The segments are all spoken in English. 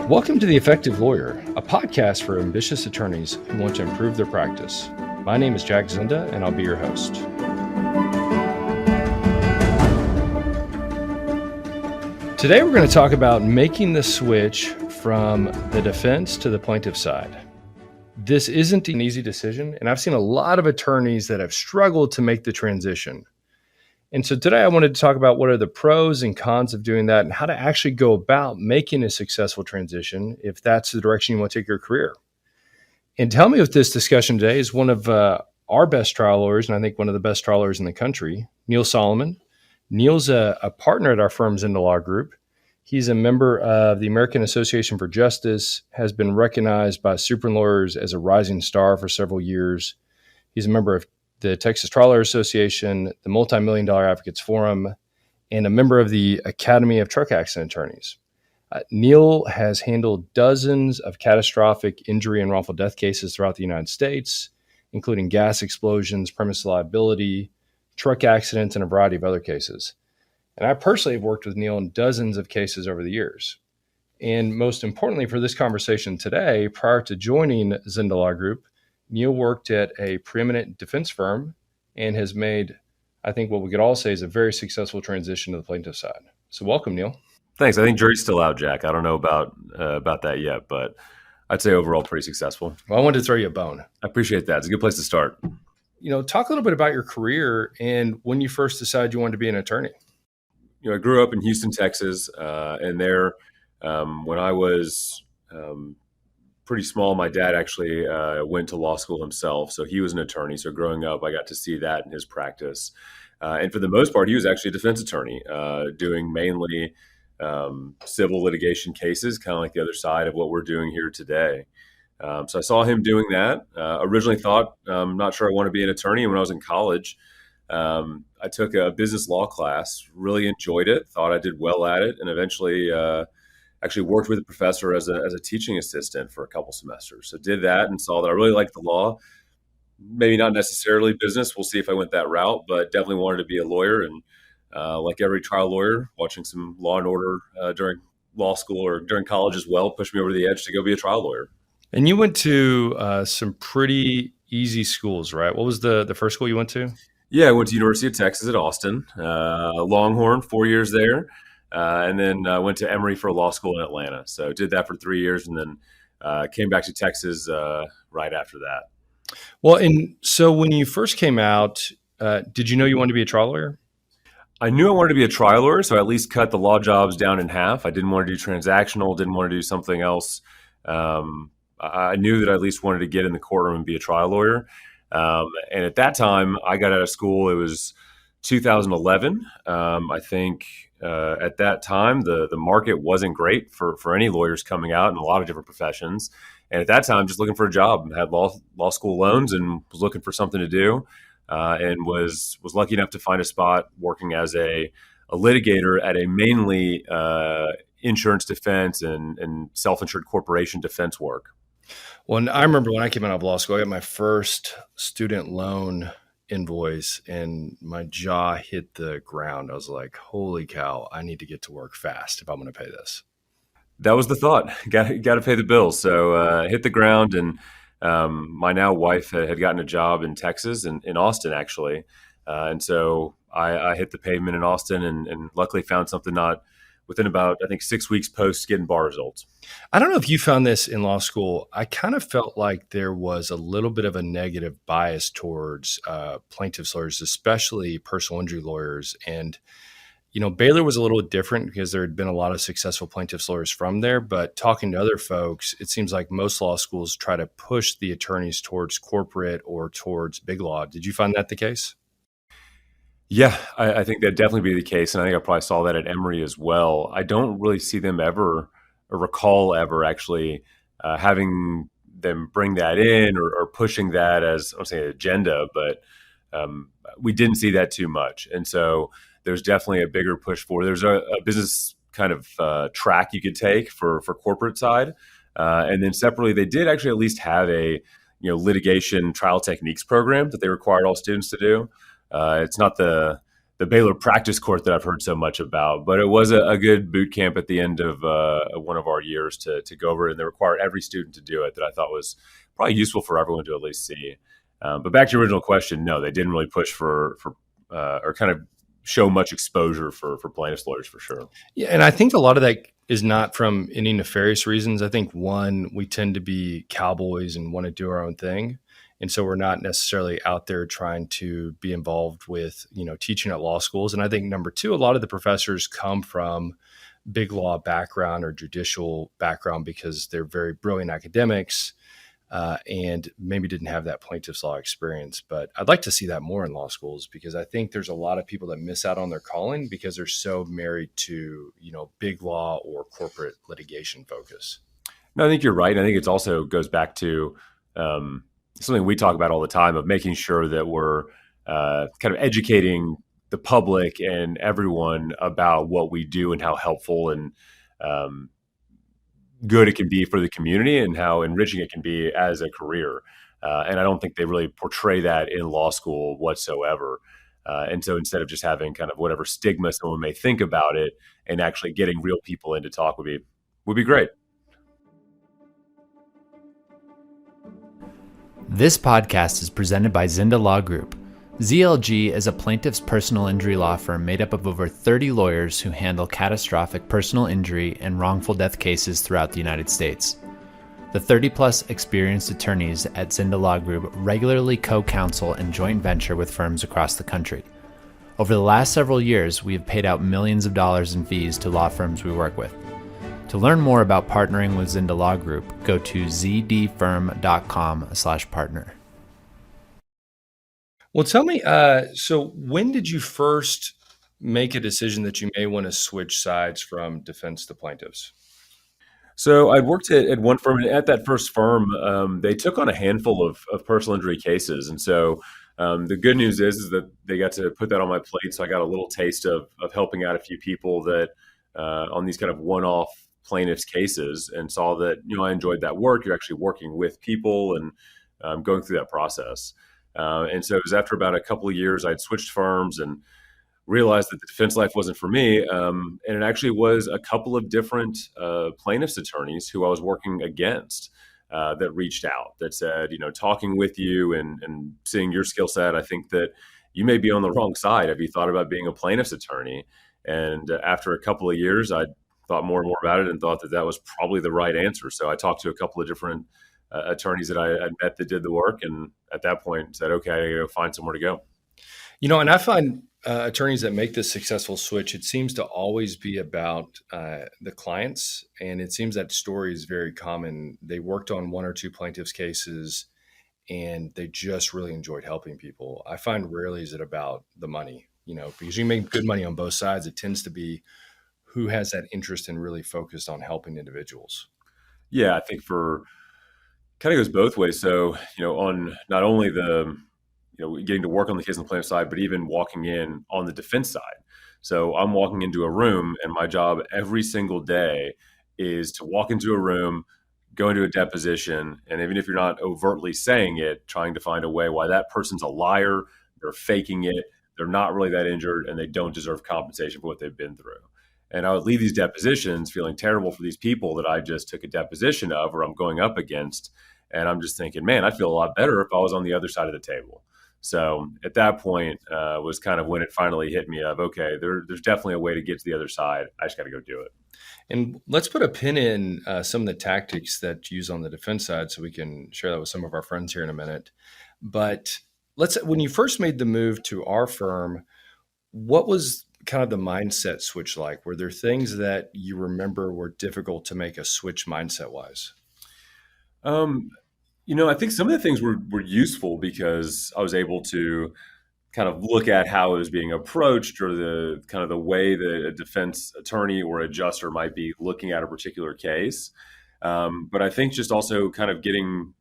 Welcome to The Effective Lawyer, a podcast for ambitious attorneys who want to improve their practice. My name is Jack Zinda, and I'll be your host. Today, we're going to talk about making the switch from the defense to the plaintiff side. This isn't an easy decision, and I've seen a lot of attorneys that have struggled to make the transition. And so today I wanted to talk about what are the pros and cons of doing that and how to actually go about making a successful transition if that's the direction you want to take your career. And to help me with this discussion today is one of our best trial lawyers, and I think one of the best trial lawyers in the country, Neil Solomon. Neil's a partner at our firm, Zinda Law Group. He's a member of the American Association for Justice, has been recognized by Super Lawyers as a rising star for several years. He's a member of the Texas Trial Lawyer Association, the Multi-Million-Dollar Advocates Forum, and a member of the Academy of Truck Accident Attorneys. Neil has handled dozens of catastrophic injury and wrongful death cases throughout the United States, including gas explosions, premise liability, truck accidents, and a variety of other cases. And I personally have worked with Neil in dozens of cases over the years. And most importantly for this conversation today, prior to joining Zinda Law Group, Neil worked at a preeminent defense firm and has made, I think what we could all say is a very successful transition to the plaintiff side. So welcome, Neil. Thanks. I think jury's still out, Jack. I don't know about that yet, but I'd say overall pretty successful. Well, I wanted to throw you a bone. I appreciate that. It's a good place to start. Talk a little bit about your career and when you first decided you wanted to be an attorney. I grew up in Houston, Texas, and there, when I was pretty small, my dad actually went to law school himself. So he was an attorney. So growing up, I got to see that in his practice. And for the most part, he was actually a defense attorney, doing mainly civil litigation cases, kind of like the other side of what we're doing here today. So I saw him doing that. Originally thought, not sure I want to be an attorney. And when I was in college, I took a business law class, really enjoyed it, thought I did well at it, and eventually actually worked with a professor as a teaching assistant for a couple semesters. So did that and saw that I really liked the law. Maybe not necessarily business. We'll see if I went that route, but definitely wanted to be a lawyer. And like every trial lawyer, watching some Law and Order during law school or during college as well, pushed me over the edge to go be a trial lawyer. And you went to some pretty easy schools, right? What was the first school you went to? Yeah, I went to University of Texas at Austin, Longhorn, 4 years there. And then went to Emory for law school in Atlanta. So did that for 3 years and then came back to Texas right after that. Well, and so when you first came out, did you know you wanted to be a trial lawyer? I knew I wanted to be a trial lawyer, so I at least cut the law jobs down in half. I didn't want to do transactional, didn't want to do something else. I knew that I at least wanted to get in the courtroom and be a trial lawyer. And at that time, I got out of school. It was 2011. I think at that time, the market wasn't great for any lawyers coming out in a lot of different professions. And at that time, just looking for a job, had law school loans and was looking for something to do, and was lucky enough to find a spot working as a litigator at a mainly insurance defense and self-insured corporation defense work. Well, and I remember when I came out of law school, I got my first student loan invoice and my jaw hit the ground. I was like, holy cow, I need to get to work fast if I'm going to pay this. That was the thought. Got to pay the bills. So hit the ground, and my now wife had gotten a job in Texas, in Austin actually. And so I hit the pavement in Austin and luckily found something not within about, I think, 6 weeks post getting bar results. I don't know if you found this in law school. I kind of felt like there was a little bit of a negative bias towards plaintiffs lawyers, especially personal injury lawyers. And, Baylor was a little different because there had been a lot of successful plaintiffs lawyers from there. But talking to other folks, it seems like most law schools try to push the attorneys towards corporate or towards big law. Did you find that the case? Yeah, I think that'd definitely be the case. And I think I probably saw that at Emory as well. I don't really see them ever or recall ever actually having them bring that in or pushing that as, I don't say an agenda, but we didn't see that too much. And so there's definitely a bigger push for, there's a business kind of track you could take for corporate side. And then separately, they did actually at least have a litigation trial techniques program that they required all students to do. It's not the the Baylor practice court that I've heard so much about. But it was a good boot camp at the end of one of our years to go over it, and they required every student to do it. That I thought was probably useful for everyone to at least see. But back to your original question, no, they didn't really push for or kind of show much exposure for plaintiffs lawyers for sure. Yeah, and I think a lot of that is not from any nefarious reasons. I think one, we tend to be cowboys and want to do our own thing. And so we're not necessarily out there trying to be involved with, teaching at law schools. And I think number two, a lot of the professors come from big law background or judicial background because they're very brilliant academics and maybe didn't have that plaintiff's law experience. But I'd like to see that more in law schools because I think there's a lot of people that miss out on their calling because they're so married to, big law or corporate litigation focus. No, I think you're right. I think it also goes back to something we talk about all the time of making sure that we're kind of educating the public and everyone about what we do and how helpful and good it can be for the community and how enriching it can be as a career. And I don't think they really portray that in law school whatsoever. And so instead of just having kind of whatever stigma someone may think about it and actually getting real people in to talk would be great. This podcast is presented by Zinda Law Group. ZLG is a plaintiff's personal injury law firm made up of over 30 lawyers who handle catastrophic personal injury and wrongful death cases throughout the United States. The 30-plus experienced attorneys at Zinda Law Group regularly co-counsel and joint venture with firms across the country. Over the last several years, we have paid out millions of dollars in fees to law firms we work with. To learn more about partnering with Zinda Law Group, go to zdfirm.com/partner. Well, tell me, so when did you first make a decision that you may want to switch sides from defense to plaintiffs? So I worked at one firm, and at that first firm, they took on a handful of personal injury cases. And so the good news is that they got to put that on my plate. So I got a little taste of helping out a few people that on these kind of one-off plaintiffs cases, and saw that, I enjoyed that work. You're actually working with people and going through that process. And so it was after about a couple of years, I'd switched firms and realized that the defense life wasn't for me. And it actually was a couple of different plaintiffs attorneys who I was working against that reached out, that said, talking with you and seeing your skill set, I think that you may be on the wrong side. Have you thought about being a plaintiff's attorney? And after a couple of years, I thought more and more about it and thought that was probably the right answer. So I talked to a couple of different attorneys that I met that did the work, and at that point said, okay, I gotta go find somewhere to go. And I find attorneys that make this successful switch, it seems to always be about the clients. And it seems that story is very common. They worked on one or two plaintiffs' cases and they just really enjoyed helping people. I find rarely is it about the money, because you make good money on both sides. It tends to be who has that interest and really focused on helping individuals. Yeah, I think for kind of goes both ways. So, on not only the getting to work on the case on the plaintiff side, but even walking in on the defense side. So I'm walking into a room, and my job every single day is to walk into a room, go into a deposition, and even if you're not overtly saying it, trying to find a way why that person's a liar, they're faking it, they're not really that injured, and they don't deserve compensation for what they've been through. And I would leave these depositions feeling terrible for these people that I just took a deposition of, or I'm going up against. And I'm just thinking, man, I'd feel a lot better if I was on the other side of the table. So at that point was kind of when it finally hit me of, okay, there's definitely a way to get to the other side. I just got to go do it. And let's put a pin in some of the tactics that you use on the defense side so we can share that with some of our friends here in a minute. But when you first made the move to our firm, what was kind of the mindset switch like? Were there things that you remember were difficult to make a switch mindset wise? I think some of the things were useful because I was able to kind of look at how it was being approached, or the kind of the way that a defense attorney or adjuster might be looking at a particular case. But I think just also kind of getting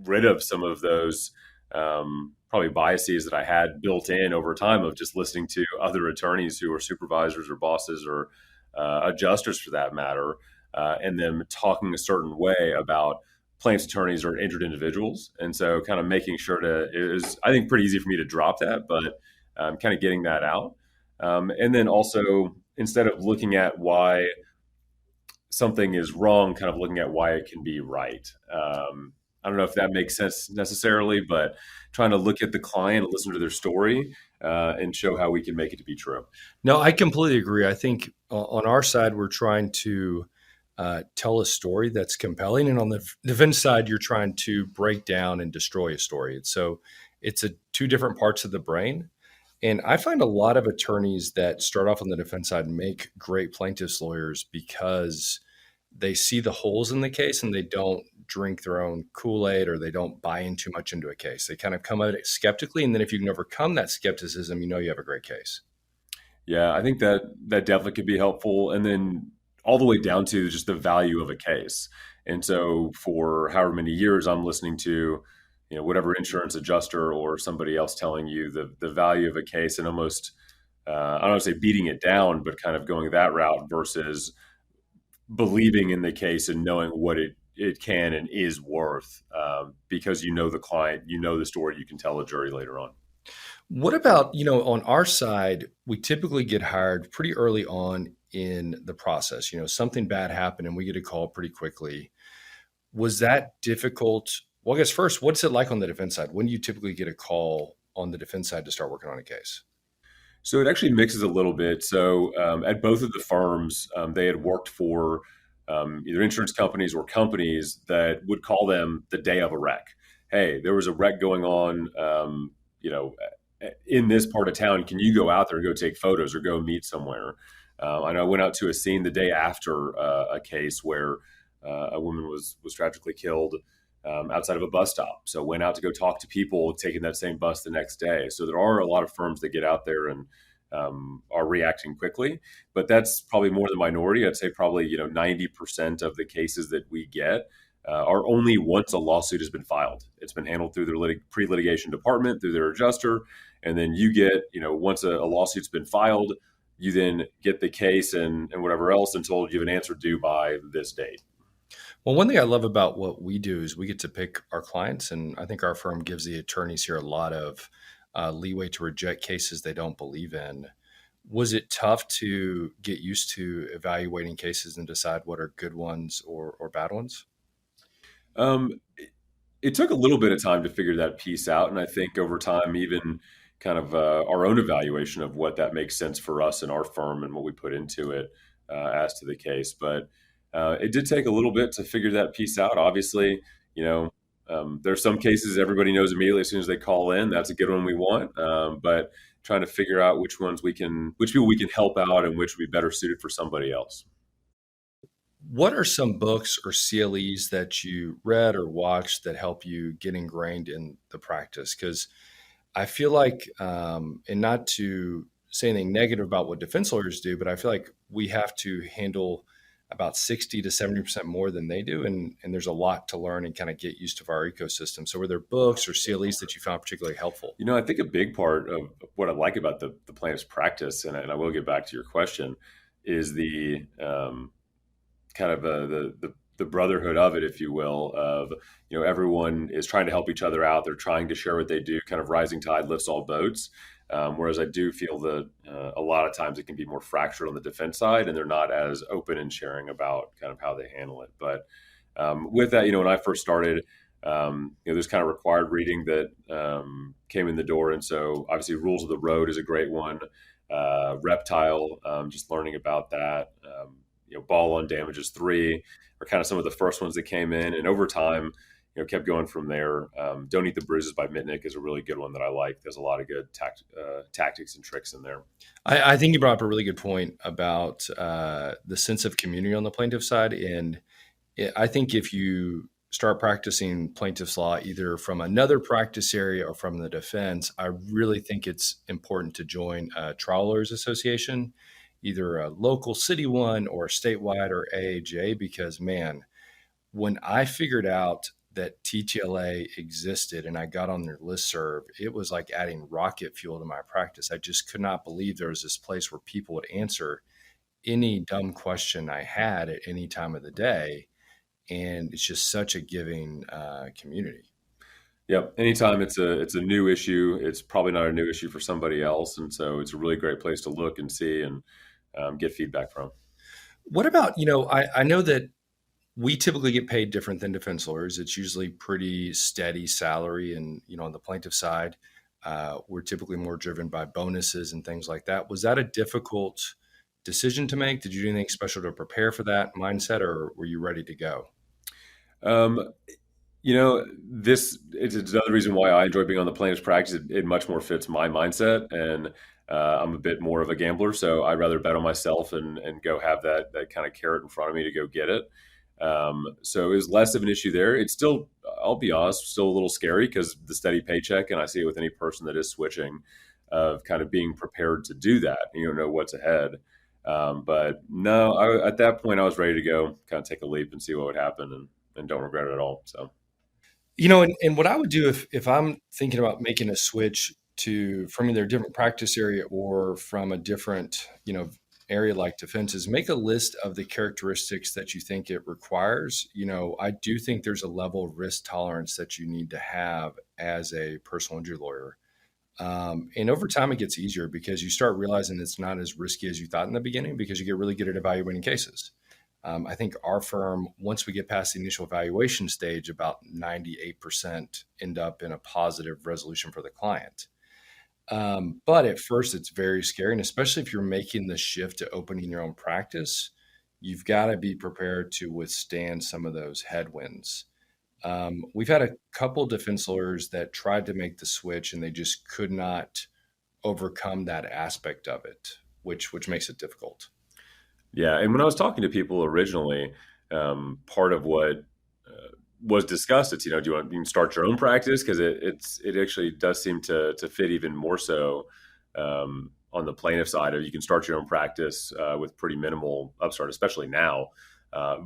rid of some of those probably biases that I had built in over time of just listening to other attorneys who are supervisors or bosses or adjusters for that matter, and them talking a certain way about plaintiffs' attorneys are injured individuals. And so kind of making sure it was, I think, pretty easy for me to drop that, but kind of getting that out. And then also, instead of looking at why something is wrong, kind of looking at why it can be right. I don't know if that makes sense necessarily, but trying to look at the client, listen to their story, and show how we can make it to be true. No, I completely agree. I think on our side, we're trying to tell a story that's compelling, and on the defense side, you're trying to break down and destroy a story. So it's a two different parts of the brain. And I find a lot of attorneys that start off on the defense side make great plaintiffs lawyers because they see the holes in the case and they don't drink their own Kool-Aid or they don't buy in too much into a case. They kind of come at it skeptically. And then if you can overcome that skepticism, you know you have a great case. Yeah, I think that definitely could be helpful. And then all the way down to just the value of a case. And so for however many years I'm listening to, whatever insurance adjuster or somebody else telling you the value of a case and almost, I don't want to say beating it down, but kind of going that route versus believing in the case and knowing what it can and is worth, because you know the client, you know the story, you can tell a jury later on. What about, on our side, we typically get hired pretty early on in the process. Something bad happened and we get a call pretty quickly. Was that difficult? Well, I guess first, what's it like on the defense side? When do you typically get a call on the defense side to start working on a case? So it actually mixes a little bit. So at both of the firms, they had worked for either insurance companies or companies that would call them the day of a wreck. Hey, there was a wreck going on, in this part of town. Can you go out there and go take photos or go meet somewhere? I know I went out to a scene the day after a case where a woman was tragically killed outside of a bus stop. So went out to go talk to people taking that same bus the next day. So there are a lot of firms that get out there and are reacting quickly, but that's probably more the minority. I'd say probably 90% of the cases that we get are only once a lawsuit has been filed. It's been handled through their pre-litigation department, through their adjuster, and then you get once a lawsuit's been filed, you then get the case and whatever else and told you have an answer due by this date. Well, one thing I love about what we do is we get to pick our clients, and I think our firm gives the attorneys here a lot of leeway to reject cases they don't believe in. Was it tough to get used to evaluating cases and decide what are good ones or bad ones? It took a little bit of time to figure that piece out, and I think over time, even kind of our own evaluation of what that makes sense for us and our firm and what we put into it as to the case. But it did take a little bit to figure that piece out. Obviously, there's some cases everybody knows immediately as soon as they call in. That's a good one we want, but trying to figure out which people we can help out, and which would be better suited for somebody else. What are some books or CLEs that you read or watched that help you get ingrained in the practice? Because I feel like, and not to say anything negative about what defense lawyers do, but I feel like we have to handle about 60 to 70% more than they do. And there's a lot to learn and kind of get used to our ecosystem. So were there books or CLEs that you found particularly helpful? I think a big part of what I like about the plaintiff's practice, and I will get back to your question, is the kind of the brotherhood of it, if you will, of everyone is trying to help each other out. They're trying to share what they do. Kind of rising tide lifts all boats. Whereas I do feel that a lot of times it can be more fractured on the defense side, and they're not as open in sharing about kind of how they handle it. But with that, when I first started, there's kind of required reading that came in the door, and so obviously Rules of the Road is a great one. Reptile, just learning about that. Ball on Damages 3 are kind of some of the first ones that came in, and over time, kept going from there. Don't Eat the Bruises by Mitnick is a really good one that I like. There's a lot of good tactics and tricks in there. I think you brought up a really good point about the sense of community on the plaintiff side. And I think if you start practicing plaintiff's law, either from another practice area or from the defense, I really think it's important to join a Trial Lawyers Association, either a local city one or statewide or AAJ, because man, when I figured out that TTLA existed and I got on their listserv, it was like adding rocket fuel to my practice. I just could not believe there was this place where people would answer any dumb question I had at any time of the day. And it's just such a giving community. Yep. Anytime it's a new issue, it's probably not a new issue for somebody else, and so it's a really great place to look and see and get feedback from. What about, I know that we typically get paid different than defense lawyers. It's usually pretty steady salary. And, on the plaintiff side, we're typically more driven by bonuses and things like that. Was that a difficult decision to make? Did you do anything special to prepare for that mindset, or were you ready to go? Um, this it's another reason why I enjoy being on the plaintiff's practice. It much more fits my mindset, and I'm a bit more of a gambler, so I'd rather bet on myself and go have that kind of carrot in front of me to go get it. So it was less of an issue there. It's still, I'll be honest, still a little scary because the steady paycheck, and I see it with any person that is switching, of kind of being prepared to do that. You don't know what's ahead. But no, at that point, I was ready to go, kind of take a leap and see what would happen, and don't regret it at all. So. And what I would do if I'm thinking about making a switch to from either a different practice area or from a different, area like defense is make a list of the characteristics that you think it requires. I do think there's a level of risk tolerance that you need to have as a personal injury lawyer. And over time, it gets easier because you start realizing it's not as risky as you thought in the beginning because you get really good at evaluating cases. I think our firm, once we get past the initial evaluation stage, about 98% end up in a positive resolution for the client. But at first, it's very scary. And especially if you're making the shift to opening your own practice, you've got to be prepared to withstand some of those headwinds. We've had a couple defense lawyers that tried to make the switch and they just could not overcome that aspect of it, which makes it difficult. Yeah, and when I was talking to people originally, part of what was discussed, it's do you can start your own practice because it actually does seem to fit even more so on the plaintiff side of you can start your own practice with pretty minimal upstart, especially now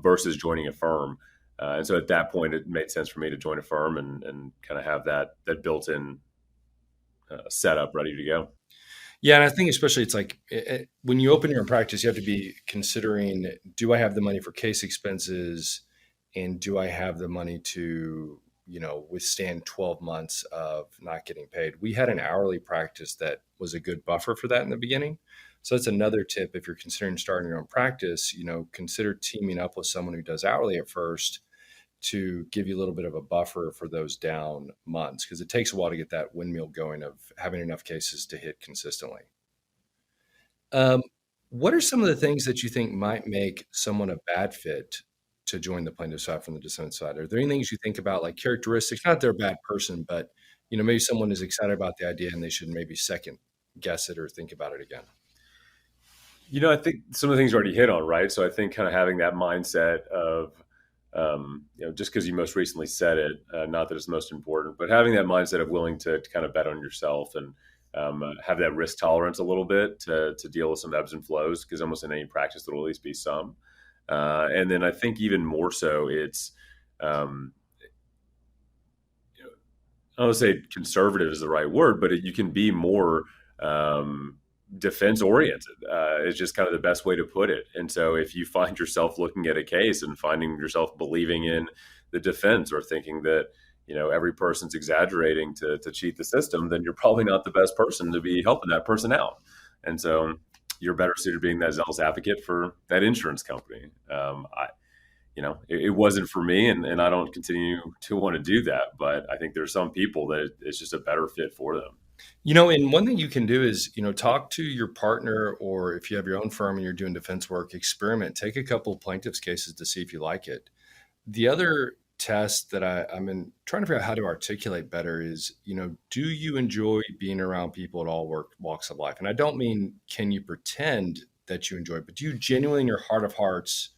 versus joining a firm. And so at that point, it made sense for me to join a firm and kind of have that built-in setup ready to go. Yeah, and I think especially it's like when you open your own practice, you have to be considering, do I have the money for case expenses, and do I have the money to, withstand 12 months of not getting paid? We had an hourly practice that was a good buffer for that in the beginning. So that's another tip if you're considering starting your own practice, consider teaming up with someone who does hourly at first to give you a little bit of a buffer for those down months because it takes a while to get that windmill going of having enough cases to hit consistently. Um, what are some of the things that you think might make someone a bad fit to join the plaintiff side from the defendant side? Are there any things you think about, like characteristics? Not that they're a bad person, but maybe someone is excited about the idea and they should maybe second guess it or think about it again. I think some of the things you already hit on, right? So I think kind of having that mindset of, just because you most recently said it, not that it's most important, but having that mindset of willing to kind of bet on yourself and have that risk tolerance a little bit to deal with some ebbs and flows, because almost in any practice, there will at least be some. And then I think even more so, it's, I don't want to say conservative is the right word, but you can be more defense oriented. Is just kind of the best way to put it. And so if you find yourself looking at a case and finding yourself believing in the defense or thinking that every person's exaggerating to cheat the system, then you're probably not the best person to be helping that person out. And so you're better suited being that zealous advocate for that insurance company. It wasn't for me, and I don't continue to want to do that. But I think there's some people that it's just a better fit for them. And one thing you can do is, talk to your partner, or if you have your own firm and you're doing defense work, experiment, take a couple of plaintiff's cases to see if you like it. The other test that I'm trying to figure out how to articulate better is, do you enjoy being around people at all walks of life? And I don't mean, can you pretend that you enjoy it, but do you genuinely in your heart of hearts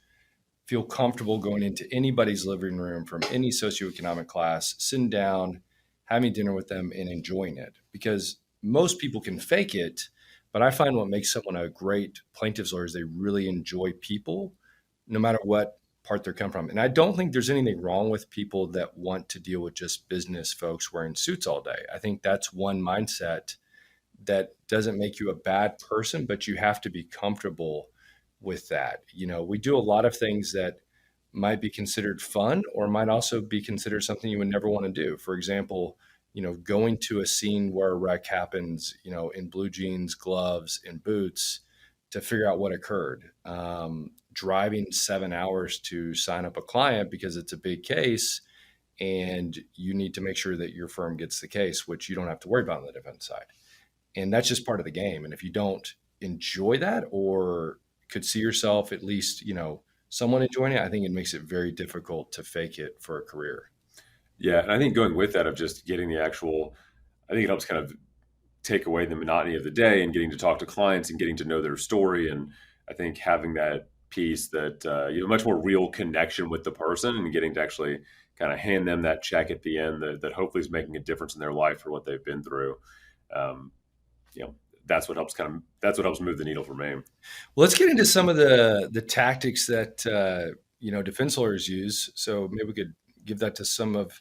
feel comfortable going into anybody's living room from any socioeconomic class, sitting down, having dinner with them and enjoying it? Because most people can fake it, but I find what makes someone a great plaintiff's lawyer is they really enjoy people, no matter what part they're come from. And I don't think there's anything wrong with people that want to deal with just business folks wearing suits all day. I think that's one mindset that doesn't make you a bad person, but you have to be comfortable with that. We do a lot of things that might be considered fun or might also be considered something you would never want to do. For example, going to a scene where a wreck happens, in blue jeans, gloves, and boots to figure out what occurred. Driving 7 hours to sign up a client because it's a big case and you need to make sure that your firm gets the case, which you don't have to worry about on the defense side. And that's just part of the game. And if you don't enjoy that or could see yourself at least, someone enjoying it, I think it makes it very difficult to fake it for a career. Yeah, and I think going with that of just getting the actual, I think it helps kind of take away the monotony of the day and getting to talk to clients and getting to know their story. And I think having that piece that much more real connection with the person and getting to actually kind of hand them that check at the end that hopefully is making a difference in their life for what they've been through. Um, that's what helps move the needle for me. Well, let's get into some of the tactics that defense lawyers use. So maybe we could give that to some of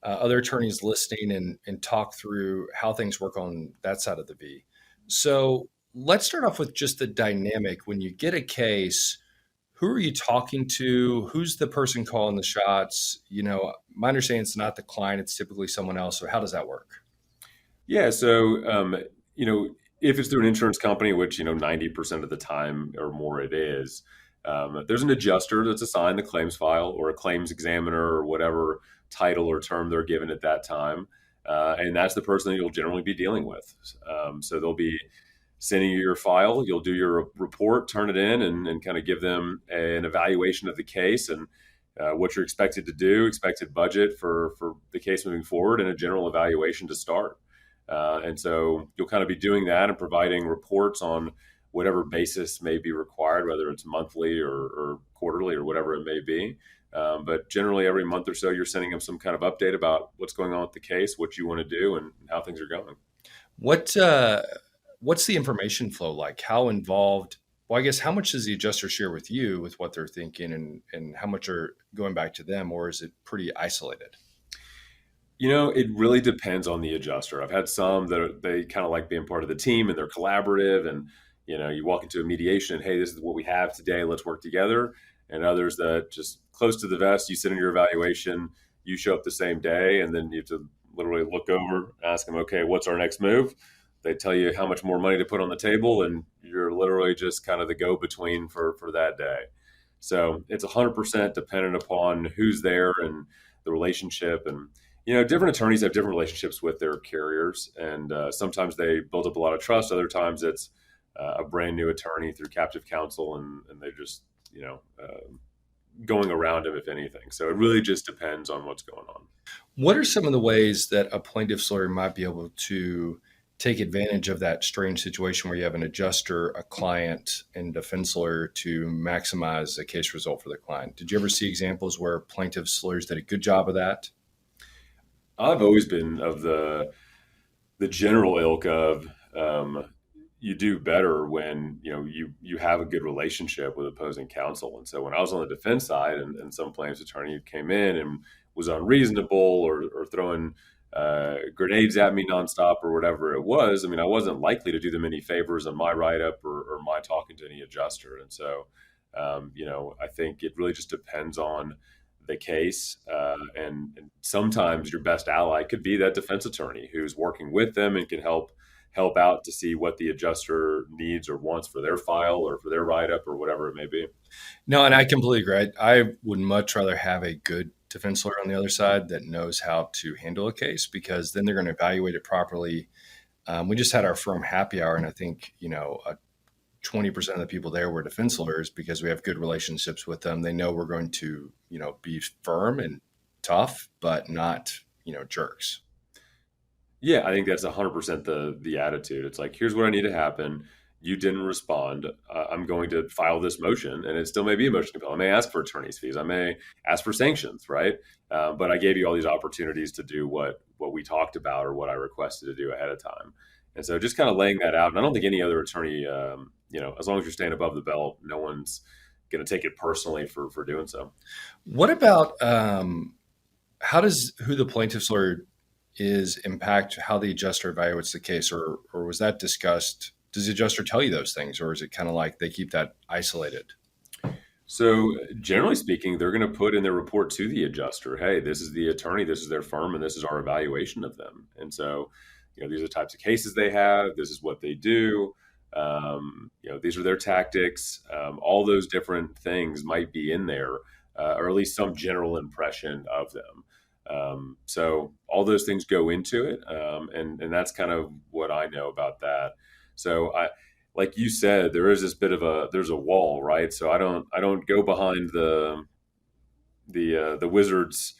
other attorneys listening and talk through how things work on that side of the V. So let's start off with just the dynamic. When you get a case, who are you talking to? Who's the person calling the shots? My understanding it's not the client, it's typically someone else. So how does that work? Yeah. So, if it's through an insurance company, which, 90% of the time or more it is, there's an adjuster that's assigned the claims file or a claims examiner or whatever title or term they're given at that time. And that's the person that you'll generally be dealing with. So they'll be sending you your file, you'll do your report, turn it in and kind of give them an evaluation of the case and what you're expected to do, expected budget for the case moving forward, and a general evaluation to start. And so you'll kind of be doing that and providing reports on whatever basis may be required, whether it's monthly or quarterly or whatever it may be. But generally, every month or so, you're sending them some kind of update about what's going on with the case, what you want to do, and how things are going. What's the information flow like? How involved? Well, I guess how much does the adjuster share with you with what they're thinking, and how much are going back to them, or is it pretty isolated? It really depends on the adjuster. I've had some that they kind of like being part of the team and they're collaborative and, you walk into a mediation and, hey, this is what we have today. Let's work together. And others that just close to the vest, you sit in your evaluation, you show up the same day, and then you have to literally look over, ask them, okay, what's our next move? They tell you how much more money to put on the table, and you're literally just kind of the go-between for that day. So it's 100% dependent upon who's there and the relationship. And different attorneys have different relationships with their carriers, and sometimes they build up a lot of trust. Other times it's a brand new attorney through captive counsel, and they're just going around him, if anything. So it really just depends on what's going on. What are some of the ways that a plaintiff's lawyer might be able to take advantage of that strange situation where you have an adjuster, a client, and defense lawyer to maximize a case result for the client? Did you ever see examples where plaintiff's lawyers did a good job of that? I've always been of the general ilk of you do better when you have a good relationship with opposing counsel. And so when I was on the defense side and some plaintiff's attorney came in and was unreasonable or throwing grenades at me nonstop or whatever it was, I wasn't likely to do them any favors on my write-up or my talking to any adjuster. And so I think it really just depends on the case. And sometimes your best ally could be that defense attorney who's working with them and can help out to see what the adjuster needs or wants for their file or for their write-up or whatever it may be. No, and I completely agree. I would much rather have a good defense lawyer on the other side that knows how to handle a case, because then they're going to evaluate it properly. We just had our firm happy hour, and I think 20% of the people there were defense lawyers because we have good relationships with them. They know we're going to be firm and tough, but not jerks. Yeah, I think that's 100% the attitude. It's like, here's what I need to happen. You didn't respond. I'm going to file this motion, and it still may be a motion to compel. I may ask for attorney's fees. I may ask for sanctions, right? But I gave you all these opportunities to do what we talked about or what I requested to do ahead of time. And so just kind of laying that out. And I don't think any other attorney, as long as you're staying above the belt, no one's going to take it personally for doing so. What about how does who the plaintiff's lawyer is impact how the adjuster evaluates the case, or was that discussed? Does the adjuster tell you those things, or is it kind of like they keep that isolated? So generally speaking, they're going to put in their report to the adjuster, hey, this is the attorney, this is their firm, and this is our evaluation of them. And so, these are the types of cases they have. This is what they do. These are their tactics. All those different things might be in there, or at least some general impression of them. So all those things go into it, and that's kind of what I know about that. So like you said, there is this bit of there's a wall, right? So I don't go behind the wizard's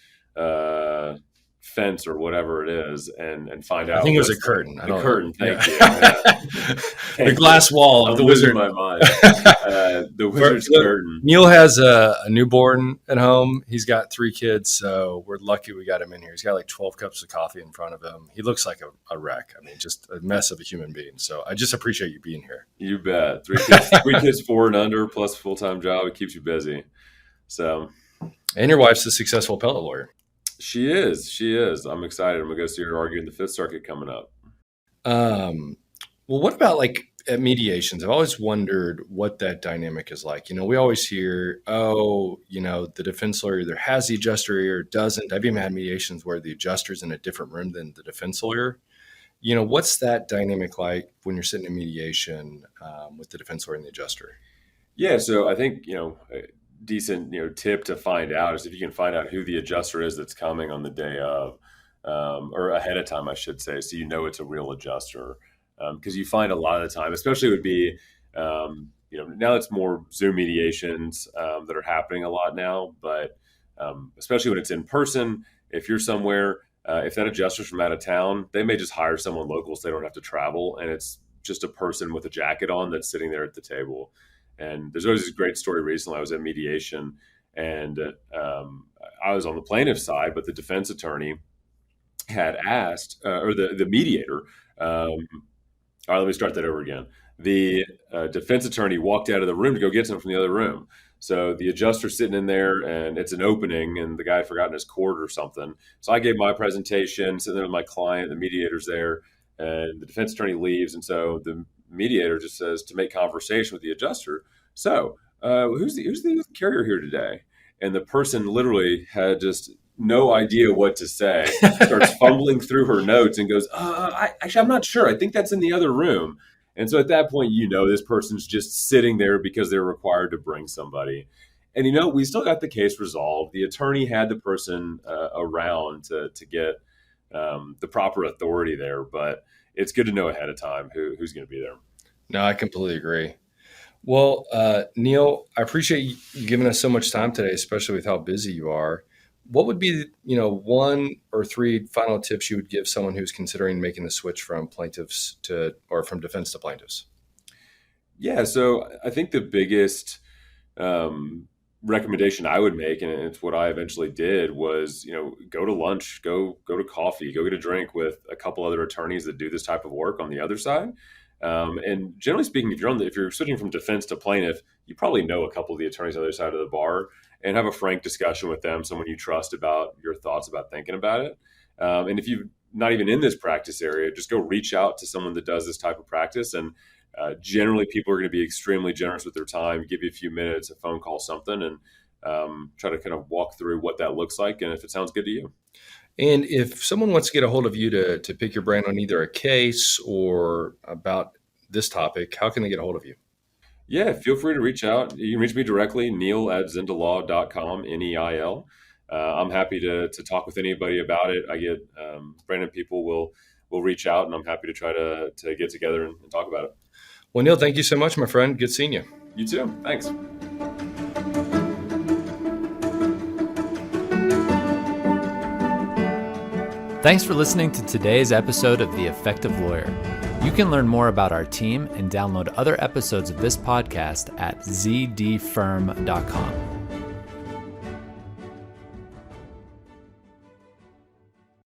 fence or whatever it is and find out. I think it was a curtain. The curtain. Thank you. The glass wall of the wizard. My mind. The wizard's curtain. Neil has a newborn at home. He's got 3 kids, so we're lucky we got him in here. He's got like 12 cups of coffee in front of him. He looks like a wreck. I mean, just a mess of a human being. So I just appreciate you being here. You bet. 3 kids 4 and under plus full-time job. It keeps you busy. So. And your wife's a successful appellate lawyer. She is. I'm excited. I'm going to go see her argue in the Fifth Circuit coming up. Well, what about like at mediations? I've always wondered what that dynamic is like. We always hear, the defense lawyer either has the adjuster or doesn't. I've even had mediations where the adjuster's in a different room than the defense lawyer. What's that dynamic like when you're sitting in mediation with the defense lawyer and the adjuster? Yeah, so I think, decent tip to find out is if you can find out who the adjuster is that's coming on the day of, or ahead of time, I should say, so it's a real adjuster. Because you find a lot of the time, especially would be, now it's more Zoom mediations that are happening a lot now, but especially when it's in person, if you're somewhere, if that adjuster's from out of town, they may just hire someone local so they don't have to travel, and it's just a person with a jacket on that's sitting there at the table. And there's always this great story recently. I was at mediation, and I was on the plaintiff side, but the defense attorney had asked, or the mediator. All right, let me start that over again. The defense attorney walked out of the room to go get someone from the other room. So the adjuster's sitting in there, and it's an opening, and the guy had forgotten his cord or something. So I gave my presentation, sitting there with my client, the mediator's there, and the defense attorney leaves. And so the mediator just says to make conversation with the adjuster. So who's the carrier here today? And the person literally had just no idea what to say, starts fumbling through her notes and goes, I'm not sure. I think that's in the other room. And so at that point, this person's just sitting there because they're required to bring somebody. And, we still got the case resolved. The attorney had the person around to get the proper authority there, but it's good to know ahead of time who's going to be there. No, I completely agree. Well, Neil, I appreciate you giving us so much time today, especially with how busy you are. What would be, 1 or 3 final tips you would give someone who's considering making the switch from plaintiffs or from defense to plaintiffs? Yeah, so I think the biggest recommendation I would make, and it's what I eventually did, was, go to lunch, go to coffee, go get a drink with a couple other attorneys that do this type of work on the other side. And generally speaking, if you're switching from defense to plaintiff, you probably know a couple of the attorneys on the other side of the bar, and have a frank discussion with them, someone you trust about your thoughts about thinking about it. And if you're not even in this practice area, just go reach out to someone that does this type of practice. And generally, people are going to be extremely generous with their time, give you a few minutes, a phone call, something, and try to kind of walk through what that looks like and if it sounds good to you. And if someone wants to get a hold of you to pick your brain on either a case or about this topic, how can they get a hold of you? Yeah, feel free to reach out. You can reach me directly, neil@zindalaw.com, Neil. I'm happy to talk with anybody about it. I get Brandon people will reach out, and I'm happy to try to get together and talk about it. Well, Neil, thank you so much, my friend. Good seeing you. You too. Thanks. Thanks for listening to today's episode of The Effective Lawyer. You can learn more about our team and download other episodes of this podcast at zdfirm.com.